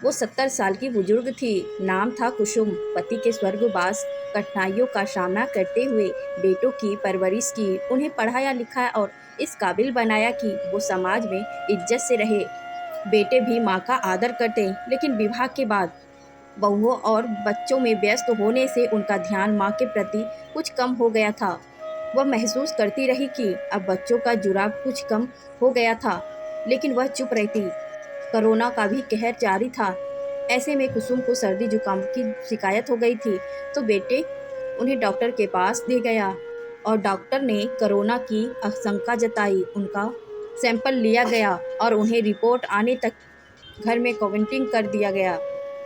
वो 70 साल की बुजुर्ग थी। नाम था कुसुम। पति के स्वर्गवास कठिनाइयों का सामना करते हुए बेटों की परवरिश की, उन्हें पढ़ाया लिखाया और इस काबिल बनाया कि वो समाज में इज्जत से रहे। बेटे भी माँ का आदर करते, लेकिन विवाह के बाद बहुओं और बच्चों में व्यस्त होने से उनका ध्यान माँ के प्रति कुछ कम हो गया था। वह महसूस करती रही कि अब बच्चों का जुड़ाव कुछ कम हो गया था, लेकिन वह चुप रहती। कोरोना का भी कहर जारी था। ऐसे में कुसुम को सर्दी जुकाम की शिकायत हो गई थी, तो बेटे उन्हें डॉक्टर के पास ले गया और डॉक्टर ने कोरोना की आशंका जताई। उनका सैंपल लिया गया और उन्हें रिपोर्ट आने तक घर में क्वारंटीन कर दिया गया।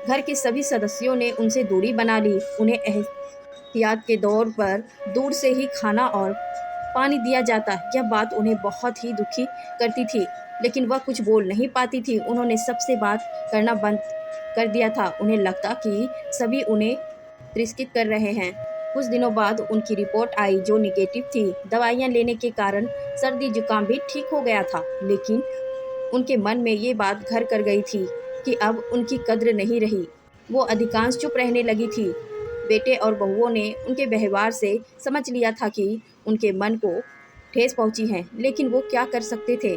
घर के सभी सदस्यों ने उनसे दूरी बना ली। उन्हें एहतियात के तौर पर दूर से ही खाना और पानी दिया जाता। यह बात उन्हें बहुत ही दुखी करती थी, लेकिन वह कुछ बोल नहीं पाती थी। उन्होंने सबसे बात करना बंद कर दिया था। उन्हें लगता कि सभी उन्हें तिरस्कृत कर रहे हैं। कुछ दिनों बाद उनकी रिपोर्ट आई जो निगेटिव थी। दवाइयाँ लेने के कारण सर्दी जुकाम भी ठीक हो गया था, लेकिन उनके मन में ये बात घर कर गई थी कि अब उनकी कद्र नहीं रही। वो अधिकांश चुप रहने लगी थी। बेटे और बहुओं ने उनके व्यवहार से समझ लिया था कि उनके मन को ठेस पहुंची है, लेकिन वो क्या कर सकते थे।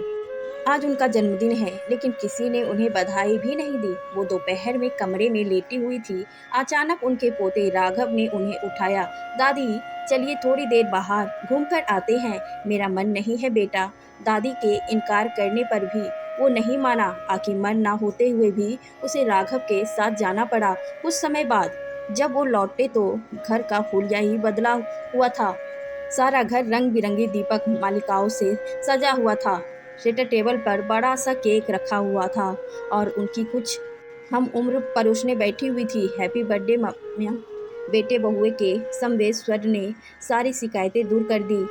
आज उनका जन्मदिन है, लेकिन किसी ने उन्हें बधाई भी नहीं दी। वो दोपहर में कमरे में लेटी हुई थी। अचानक उनके पोते राघव ने उन्हें उठाया। दादी, चलिए थोड़ी देर बाहर घूमकर आते हैं। मेरा मन नहीं है बेटा। दादी के इनकार करने पर भी वो नहीं माना। आखिर मन ना होते हुए भी उसे राघव के साथ जाना पड़ा। कुछ समय बाद जब वो लौटे तो घर का हुलिया ही बदला हुआ था। सारा घर रंग बिरंगी दीपक मालिकाओं से सजा हुआ था। सेंटर टेबल पर बड़ा सा केक रखा हुआ था और उनकी कुछ हम उम्र परोसने बैठी हुई थी। हैप्पी बर्थडे मम्मिया। बेटे बहुए के समवेत स्वर ने सारी शिकायतें दूर कर दी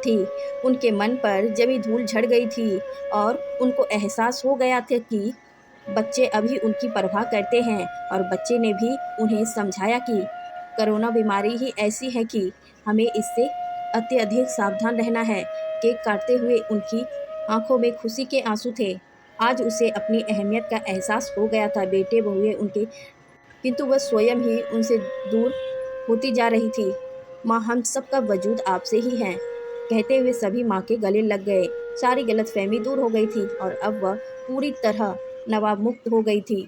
थी। उनके मन पर जमी धूल झड़ गई थी और उनको एहसास हो गया था कि बच्चे अभी उनकी परवाह करते हैं। और बच्चे ने भी उन्हें समझाया कि कोरोना बीमारी ही ऐसी है कि हमें इससे अत्यधिक सावधान रहना है। केक काटते हुए उनकी आंखों में खुशी के आंसू थे। आज उसे अपनी अहमियत का एहसास हो गया था। बेटे बहुए उनके, किंतु वह स्वयं ही उनसे दूर होती जा रही थी। माँ, हम सबका वजूद आपसे ही है, कहते हुए सभी माँ के गले लग गए। सारी गलतफहमी दूर हो गई थी और अब वह पूरी तरह नवाब मुक्त हो गई थी।